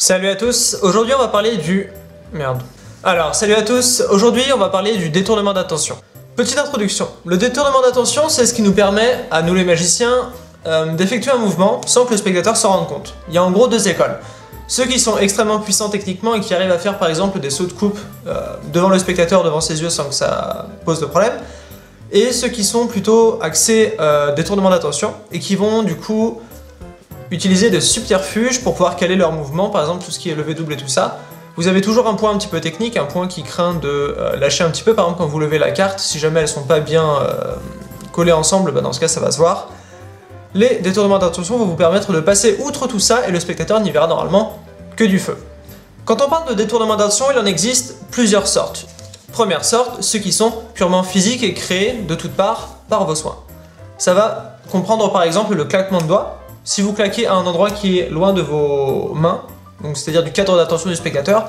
Salut à tous, aujourd'hui on va parler du... Merde. Alors, salut à tous, aujourd'hui on va parler du détournement d'attention. Petite introduction, le détournement d'attention c'est ce qui nous permet, à nous les magiciens, d'effectuer un mouvement sans que le spectateur s'en rende compte. Il y a en gros deux écoles. Ceux qui sont extrêmement puissants techniquement et qui arrivent à faire par exemple des sauts de coupe devant le spectateur, devant ses yeux sans que ça pose de problème. Et ceux qui sont plutôt axés détournement d'attention et qui vont du coup utiliser des subterfuges pour pouvoir caler leur mouvement, par exemple tout ce qui est levé double et tout ça. Vous avez toujours un point un petit peu technique, un point qui craint de lâcher un petit peu, par exemple quand vous levez la carte, si jamais elles sont pas bien collées ensemble, bah dans ce cas ça va se voir. Les détournements d'attention vont vous permettre de passer outre tout ça et le spectateur n'y verra normalement que du feu. Quand on parle de détournement d'attention, il en existe plusieurs sortes. Première sorte, ceux qui sont purement physiques et créés de toutes parts par vos soins. Ça va comprendre par exemple le claquement de doigts. Si vous claquez à un endroit qui est loin de vos mains, donc c'est-à-dire du cadre d'attention du spectateur,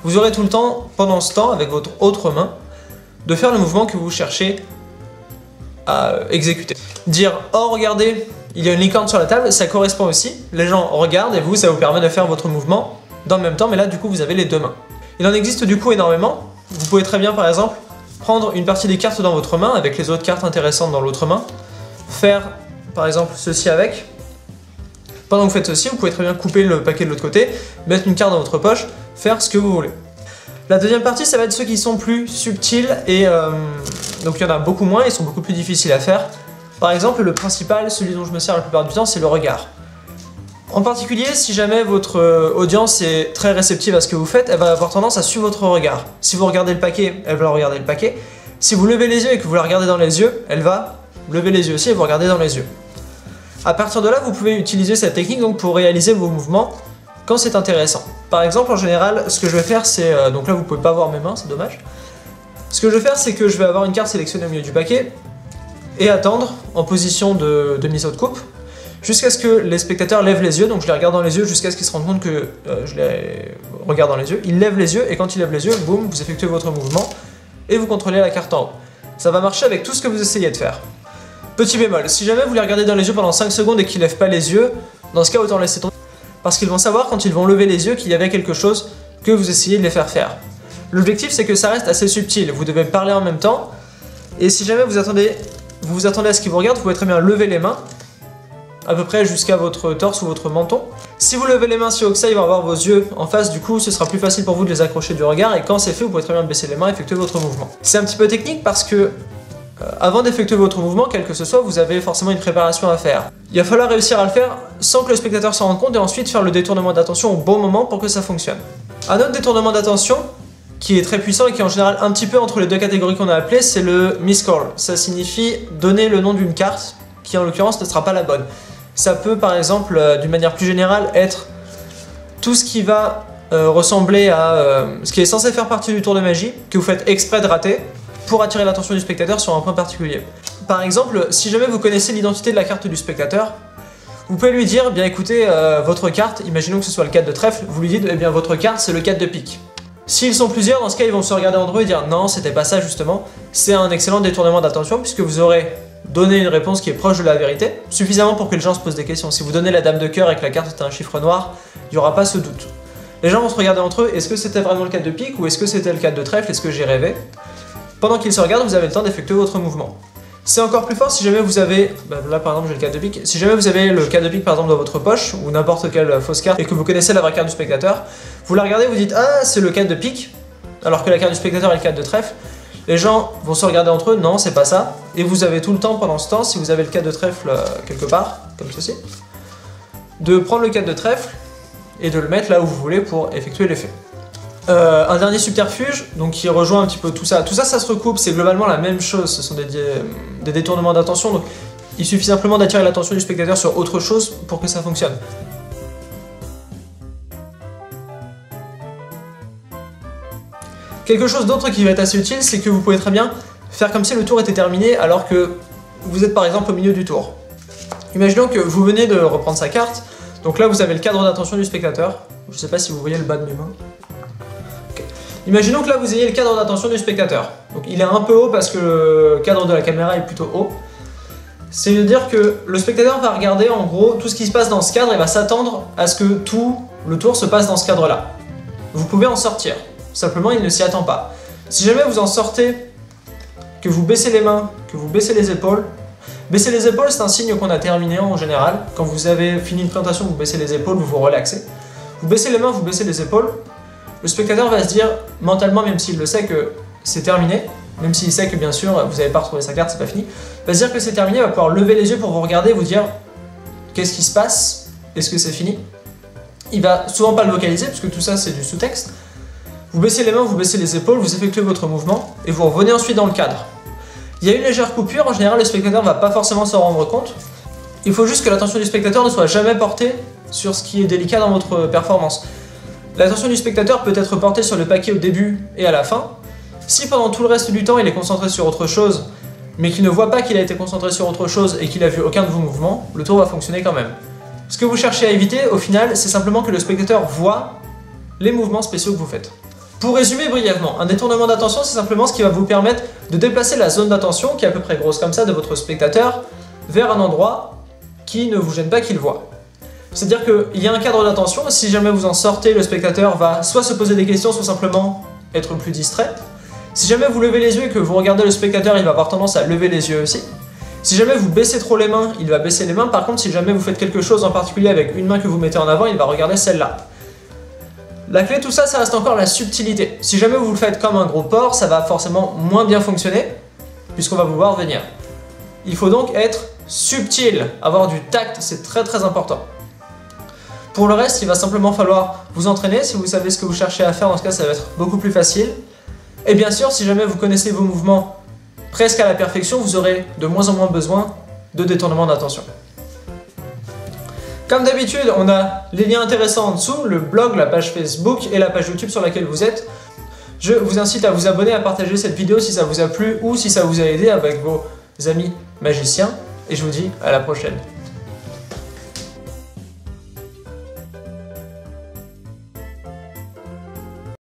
vous aurez tout le temps, pendant ce temps, avec votre autre main, de faire le mouvement que vous cherchez à exécuter. Dire « Oh, regardez, il y a une licorne sur la table », ça correspond aussi. Les gens regardent et vous, ça vous permet de faire votre mouvement dans le même temps, mais là, du coup, vous avez les deux mains. Il en existe du coup énormément. Vous pouvez très bien, par exemple, prendre une partie des cartes dans votre main, avec les autres cartes intéressantes dans l'autre main, faire, par exemple, ceci avec. Pendant que vous faites ceci, vous pouvez très bien couper le paquet de l'autre côté, mettre une carte dans votre poche, faire ce que vous voulez. La deuxième partie, ça va être ceux qui sont plus subtils et donc il y en a beaucoup moins, ils sont beaucoup plus difficiles à faire. Par exemple, le principal, celui dont je me sers la plupart du temps, c'est le regard. En particulier, si jamais votre audience est très réceptive à ce que vous faites, elle va avoir tendance à suivre votre regard. Si vous regardez le paquet, elle va regarder le paquet. Si vous levez les yeux et que vous la regardez dans les yeux, elle va lever les yeux aussi et vous regarder dans les yeux. À partir de là, vous pouvez utiliser cette technique donc, pour réaliser vos mouvements quand c'est intéressant. Par exemple, en général, ce que je vais faire, c'est... donc là, vous pouvez pas voir mes mains, c'est dommage. Ce que je vais faire, c'est que je vais avoir une carte sélectionnée au milieu du paquet et attendre en position de mise de coupe jusqu'à ce que les spectateurs lèvent les yeux. Donc je les regarde dans les yeux jusqu'à ce qu'ils se rendent compte que je les regarde dans les yeux. Ils lèvent les yeux et quand ils lèvent les yeux, boum, vous effectuez votre mouvement et vous contrôlez la carte en haut. Ça va marcher avec tout ce que vous essayez de faire. Petit bémol, si jamais vous les regardez dans les yeux pendant 5 secondes et qu'ils ne lèvent pas les yeux, dans ce cas autant laisser tomber. Parce qu'ils vont savoir quand ils vont lever les yeux qu'il y avait quelque chose que vous essayez de les faire faire. L'objectif c'est que ça reste assez subtil, vous devez parler en même temps. Et si jamais vous vous attendez à ce qu'ils vous regardent, vous pouvez très bien lever les mains, à peu près jusqu'à votre torse ou votre menton. Si vous levez les mains si haut que ça, ils vont avoir vos yeux en face, du coup ce sera plus facile pour vous de les accrocher du regard. Et quand c'est fait, vous pouvez très bien baisser les mains et effectuer votre mouvement. C'est un petit peu technique parce que avant d'effectuer votre mouvement, quel que ce soit, vous avez forcément une préparation à faire. Il va falloir réussir à le faire sans que le spectateur s'en rende compte et ensuite faire le détournement d'attention au bon moment pour que ça fonctionne. Un autre détournement d'attention qui est très puissant et qui est en général un petit peu entre les deux catégories qu'on a appelées, c'est le miscall. Ça signifie donner le nom d'une carte qui en l'occurrence ne sera pas la bonne. Ça peut par exemple, d'une manière plus générale, être tout ce qui va ressembler à ce qui est censé faire partie du tour de magie, que vous faites exprès de rater, pour attirer l'attention du spectateur sur un point particulier. Par exemple, si jamais vous connaissez l'identité de la carte du spectateur, vous pouvez lui dire, bien écoutez, votre carte, imaginons que ce soit le 4 de trèfle, vous lui dites, eh bien votre carte c'est le 4 de pique. S'ils sont plusieurs, dans ce cas ils vont se regarder entre eux et dire, non c'était pas ça justement, c'est un excellent détournement d'attention puisque vous aurez donné une réponse qui est proche de la vérité, suffisamment pour que les gens se posent des questions. Si vous donnez la dame de cœur et que la carte est un chiffre noir, il n'y aura pas ce doute. Les gens vont se regarder entre eux, est-ce que c'était vraiment le 4 de pique ou est-ce que c'était le 4 de trèfle, est-ce que j'ai rêvé? Pendant qu'ils se regardent, vous avez le temps d'effectuer votre mouvement. C'est encore plus fort si jamais vous avez, là par exemple j'ai le 4 de pique, si jamais vous avez le 4 de pique par exemple dans votre poche, ou n'importe quelle fausse carte, et que vous connaissez la vraie carte du spectateur, vous la regardez et vous dites ah c'est le 4 de pique, alors que la carte du spectateur est le 4 de trèfle, les gens vont se regarder entre eux, non c'est pas ça, et vous avez tout le temps pendant ce temps, si vous avez le 4 de trèfle quelque part, comme ceci, de prendre le 4 de trèfle et de le mettre là où vous voulez pour effectuer l'effet. Un dernier subterfuge, donc qui rejoint un petit peu tout ça. Tout ça, ça se recoupe, c'est globalement la même chose, ce sont des détournements d'attention, donc il suffit simplement d'attirer l'attention du spectateur sur autre chose pour que ça fonctionne. Quelque chose d'autre qui va être assez utile, c'est que vous pouvez très bien faire comme si le tour était terminé alors que vous êtes par exemple au milieu du tour. Imaginons que vous venez de reprendre sa carte, donc là vous avez le cadre d'attention du spectateur, je ne sais pas si vous voyez le bas de mes mains. Imaginons que là vous ayez le cadre d'attention du spectateur. Donc il est un peu haut parce que le cadre de la caméra est plutôt haut. C'est-à-dire que le spectateur va regarder en gros tout ce qui se passe dans ce cadre et va s'attendre à ce que tout le tour se passe dans ce cadre-là. Vous pouvez en sortir, simplement il ne s'y attend pas. Si jamais vous en sortez, que vous baissez les mains, que vous baissez les épaules, baisser les épaules c'est un signe qu'on a terminé en général. Quand vous avez fini une présentation, vous baissez les épaules, vous vous relaxez. Vous baissez les mains, vous baissez les épaules, le spectateur va se dire mentalement, même s'il le sait que c'est terminé, même s'il sait que bien sûr vous n'avez pas retrouvé sa carte, c'est pas fini, va se dire que c'est terminé, va pouvoir lever les yeux pour vous regarder et vous dire qu'est-ce qui se passe, est-ce que c'est fini. Il va souvent pas le vocaliser parce que tout ça c'est du sous-texte. Vous baissez les mains, vous baissez les épaules, vous effectuez votre mouvement et vous revenez ensuite dans le cadre. Il y a une légère coupure, en général le spectateur va pas forcément s'en rendre compte. Il faut juste que l'attention du spectateur ne soit jamais portée sur ce qui est délicat dans votre performance. L'attention du spectateur peut être portée sur le paquet au début et à la fin. Si pendant tout le reste du temps il est concentré sur autre chose, mais qu'il ne voit pas qu'il a été concentré sur autre chose et qu'il a vu aucun de vos mouvements, le tour va fonctionner quand même. Ce que vous cherchez à éviter, au final, c'est simplement que le spectateur voit les mouvements spéciaux que vous faites. Pour résumer brièvement, un détournement d'attention, c'est simplement ce qui va vous permettre de déplacer la zone d'attention, qui est à peu près grosse comme ça, de votre spectateur, vers un endroit qui ne vous gêne pas qu'il voit. C'est-à-dire qu'il y a un cadre d'attention, si jamais vous en sortez, le spectateur va soit se poser des questions, soit simplement être plus distrait. Si jamais vous levez les yeux et que vous regardez le spectateur, il va avoir tendance à lever les yeux aussi. Si jamais vous baissez trop les mains, il va baisser les mains. Par contre, si jamais vous faites quelque chose en particulier avec une main que vous mettez en avant, il va regarder celle-là. La clé de tout ça, ça reste encore la subtilité. Si jamais vous le faites comme un gros porc, ça va forcément moins bien fonctionner, puisqu'on va vous voir venir. Il faut donc être subtil, avoir du tact, c'est très important. Pour le reste, il va simplement falloir vous entraîner. Si vous savez ce que vous cherchez à faire, dans ce cas, ça va être beaucoup plus facile. Et bien sûr, si jamais vous connaissez vos mouvements presque à la perfection, vous aurez de moins en moins besoin de détournement d'attention. Comme d'habitude, on a les liens intéressants en dessous, le blog, la page Facebook et la page YouTube sur laquelle vous êtes. Je vous incite à vous abonner, à partager cette vidéo si ça vous a plu ou si ça vous a aidé avec vos amis magiciens. Et je vous dis à la prochaine.